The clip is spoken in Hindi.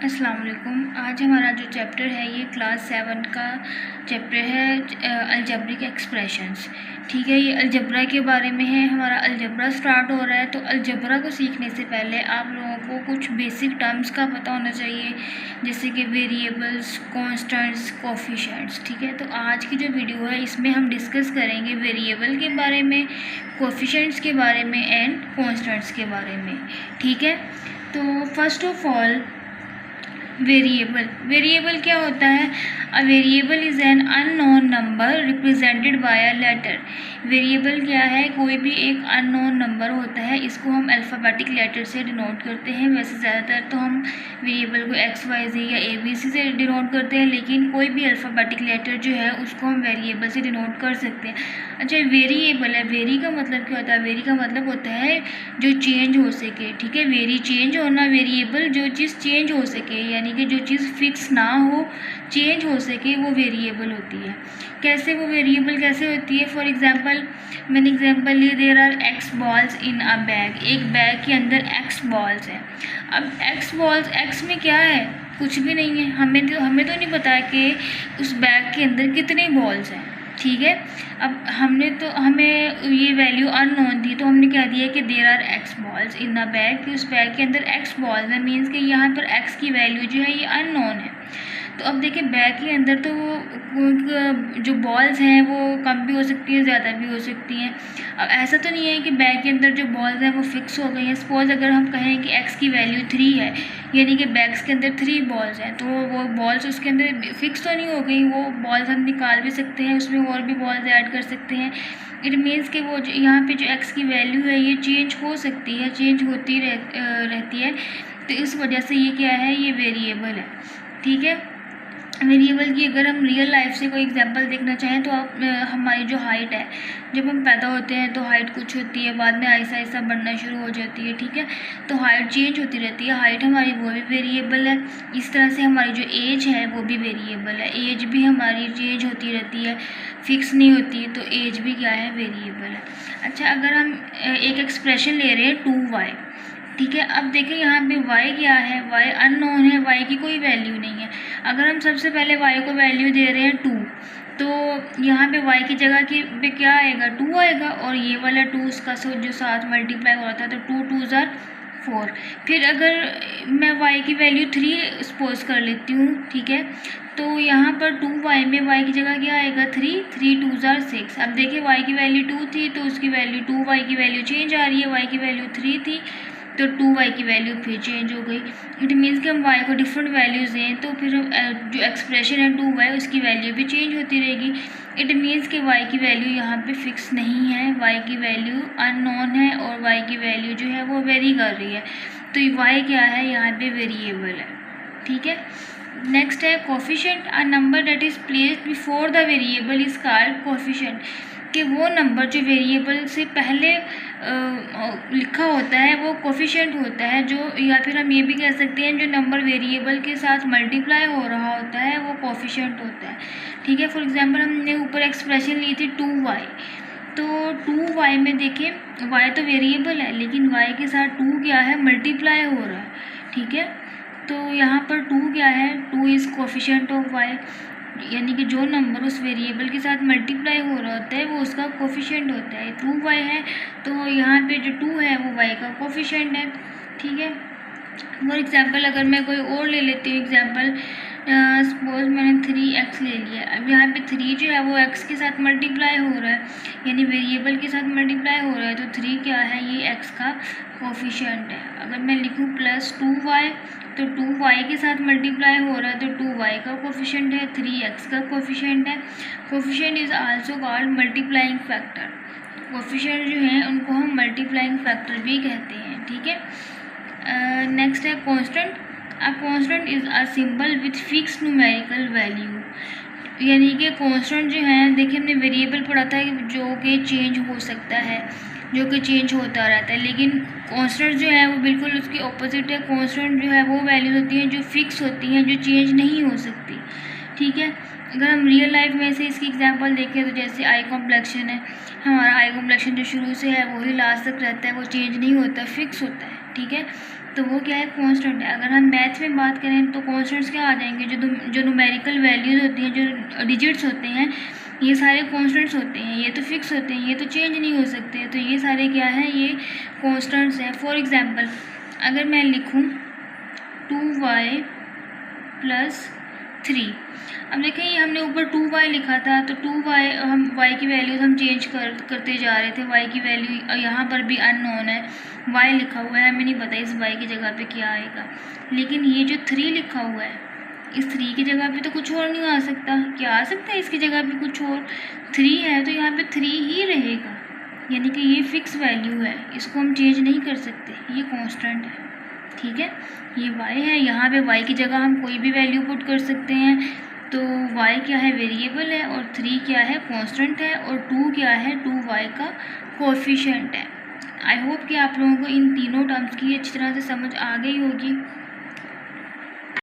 अस्सलाम वालेकुम। आज हमारा जो चैप्टर है ये क्लास 7 का चैप्टर है अलजेब्रिक एक्सप्रेशंस। ठीक है, ये अलजबरा के बारे में है। हमारा अलजबरा स्टार्ट हो रहा है, तो अलजबरा को सीखने से पहले आप लोगों को कुछ बेसिक टर्म्स का पता होना चाहिए, जैसे कि वेरिएबल्स, कॉन्स्टेंट्स, कोफिशिएंट्स। ठीक है, तो आज की जो वीडियो है इसमें हम डिस्कस करेंगे वेरिएबल के बारे में, कोफिशिएंट्स के बारे में एंड कॉन्स्टेंट्स के बारे में। ठीक है, तो फर्स्ट ऑफ ऑल वेरिएबल क्या होता है? A variable is an unknown number represented by a letter. Variable क्या है? कोई भी एक अननोन नंबर होता है, इसको हम अल्फ़ाबेटिक लेटर से डिनोट करते हैं। वैसे ज़्यादातर तो हम वेरिएबल को XYZ या ABC से डिनोट करते हैं, लेकिन कोई भी अल्फ़ाबेटिक लेटर जो है उसको हम वेरिएबल से डिनोट कर सकते हैं। अच्छा, वेरिएबल है, वेरी का मतलब क्या होता है? वेरी का मतलब होता है जो चेंज हो सके। ठीक है, वेरी चेंज होना, वेरिएबल जो चीज़ चेंज हो सके, यानी कि जो चीज़ फिक्स ना हो, चेंज हो सके, वो वेरिएबल होती है। कैसे वो वेरिएबल कैसे होती है? फॉर एग्जांपल मैंने एग्जांपल ली, there are X balls in a bag. एक बैग के अंदर X बॉल्स हैं। अब X बॉल्स, X में क्या है? कुछ भी नहीं है। हमें तो नहीं पता कि उस बैग के अंदर कितने बॉल्स हैं। ठीक है, अब हमें ये वैल्यू अननोन थी, तो हमने कह दिया कि there are X balls in a bag, कि उस बैग के अंदर X बॉल्स है, मीन्स कि यहाँ पर X की वैल्यू जो है ये अननोन है। तो अब देखिए, बैग के अंदर तो वो जो बॉल्स हैं वो कम भी हो सकती है, ज़्यादा भी हो सकती हैं। अब ऐसा तो नहीं है कि बैग के अंदर जो बॉल्स हैं वो फिक्स हो गई हैं। सपोज़ अगर हम कहें कि X की वैल्यू 3 है, यानी कि बैग्स के अंदर 3 बॉल्स हैं, तो वो बॉल्स उसके अंदर फिक्स तो नहीं हो गई। वो बॉल्स हम निकाल भी सकते हैं, उसमें और भी बॉल्स ऐड कर सकते हैं। इट मीन्स कि वो यहाँ पे जो X की वैल्यू है ये चेंज हो सकती है, चेंज होती रहती है। तो इस वजह से ये क्या है? ये वेरिएबल है। ठीक है, वेरिएबल की अगर हम रियल लाइफ से कोई एग्जांपल देखना चाहें तो आप हमारी जो हाइट है, जब हम पैदा होते हैं तो हाइट कुछ होती है, बाद में आहिस्ता आहिस्ता बढ़ना शुरू हो जाती है। ठीक है, तो हाइट चेंज होती रहती है, हाइट हमारी वो भी वेरिएबल है। इस तरह से हमारी जो एज है वो भी वेरिएबल है, एज भी हमारी चेंज होती रहती है, फिक्स नहीं होती, तो एज भी क्या है? वेरिएबल है। अच्छा, अगर हम एक एक्सप्रेशन ले रहे हैं 2y, ठीक है, अब देखें यहाँ पे y क्या है? y अननोन है, y की कोई वैल्यू नहीं है। अगर हम सबसे पहले y को वैल्यू दे रहे हैं 2, तो यहाँ पे y की जगह की पे क्या आएगा? 2 आएगा, और ये वाला 2 उसका जो साथ मल्टीप्लाई हो रहा था, तो 2 2 ज़ार 4। फिर अगर मैं y की वैल्यू 3 सपोज कर लेती हूँ, ठीक है, तो यहाँ पर 2y में y की जगह क्या आएगा? 3 3 2 ज़ार 6। अब देखिए, y की वैल्यू 2 थी तो उसकी वैल्यू 2, y की वैल्यू चेंज आ रही है, y की वैल्यू 3 थी तो 2y की वैल्यू फिर चेंज हो गई। इट मीन्स कि हम y को डिफरेंट वैल्यूज़ दें तो फिर जो एक्सप्रेशन है 2y उसकी वैल्यू भी चेंज होती रहेगी। इट मीन्स कि y की वैल्यू यहाँ पे फिक्स नहीं है, y की वैल्यू अननोन है और y की वैल्यू जो है वो वेरी कर रही है। तो y क्या है? यहाँ पे वेरिएबल है। ठीक है, नेक्स्ट है coefficient. A number that is placed before the variable is called coefficient. कि वो नंबर जो वेरिएबल से पहले लिखा होता है वो कोफिशिएंट होता है, जो, या फिर हम ये भी कह सकते हैं जो नंबर वेरिएबल के साथ मल्टीप्लाई हो रहा होता है वो कोफिशिएंट होता है। ठीक है, फॉर एग्जांपल हमने ऊपर एक्सप्रेशन ली थी 2y, तो 2y में देखिए y तो वेरिएबल है, लेकिन y के साथ 2 क्या है? मल्टीप्लाई हो रहा है। ठीक है, तो यहाँ पर 2 क्या है? 2 इज़ कोफिशिएंट ऑफ y, यानी कि जो नंबर उस वेरिएबल के साथ मल्टीप्लाई हो रहा होता है वो उसका कोफिशिएंट होता है। 2y है तो यहाँ पे जो 2 है वो y का कोफिशिएंट है। ठीक है, फॉर एग्जांपल अगर मैं कोई और ले लेती हूँ एग्जांपल, सपोज मैंने 3x ले लिया। अब यहाँ पे 3 जो है वो x के साथ मल्टीप्लाई हो रहा है, यानी वेरिएबल के साथ मल्टीप्लाई हो रहा है, तो 3 क्या है? ये x का कोफिशिएंट है। अगर मैं लिखूँ प्लस 2y, तो 2y के साथ मल्टीप्लाई हो रहा है, तो 2y का कोफिशिएंट है, 3x का कोफिशिएंट है। Coefficient is also called multiplying factor. Coefficient जो हैं उनको हम मल्टीप्लाइंग फैक्टर भी कहते हैं। ठीक है, नेक्स्ट है constant. A constant is a symbol with fix numerical value, यानी कि कांस्टेंट जो है, देखिए हमने वेरिएबल पढ़ा था जो कि चेंज हो सकता है, जो कि चेंज होता रहता है, लेकिन कांस्टेंट जो है वो बिल्कुल उसके ऑपोजिट है। कांस्टेंट जो है वो वैल्यूज होती हैं जो फिक्स होती हैं, जो चेंज नहीं हो सकती। ठीक है, अगर हम रियल लाइफ में से इसकी एग्जांपल देखें तो जैसे आई कॉम्प्लेक्शन है, हमारा आई कॉम्प्लेक्शन जो शुरू से है वही लास्ट तक रहता है, वो चेंज नहीं होता, फिक्स होता है। ठीक है, तो वो क्या है, कांस्टेंट है। अगर हम मैथ में बात करें तो कांस्टेंट्स क्या आ जाएंगे, जो न्यूमेरिकल वैल्यूज़ होती हैं, जो डिजिट्स होते हैं, ये सारे कांस्टेंट्स होते हैं, ये तो फिक्स होते हैं, ये तो चेंज नहीं हो सकते। तो ये सारे क्या है, ये कांस्टेंट्स हैं। फॉर एग्जांपल अगर मैं लिखूं 2y + 3, अब देखें ये हमने ऊपर 2y लिखा था, तो 2y हम y की वैल्यूज़ हम चेंज करते जा रहे थे। y की वैल्यू यहाँ पर भी अननोन है, y लिखा हुआ है, हमें नहीं पता इस y की जगह पे क्या आएगा। लेकिन ये जो 3 लिखा हुआ है, इस 3 की जगह पे तो कुछ और नहीं आ सकता। क्या आ सकता है इसकी जगह पे कुछ और? 3 है तो यहाँ पे 3 ही रहेगा, यानी कि ये फिक्स वैल्यू है, इसको हम चेंज नहीं कर सकते, ये कांस्टेंट है। ठीक है, ये y है, यहाँ पे y की जगह हम कोई भी वैल्यू पुट कर सकते हैं। तो y क्या है, वेरिएबल है, और 3 क्या है, कांस्टेंट है, और 2 क्या है, 2y का कोएफिशिएंट है। आई होप कि आप लोगों को इन तीनों टर्म्स की अच्छी तरह से समझ आ गई होगी।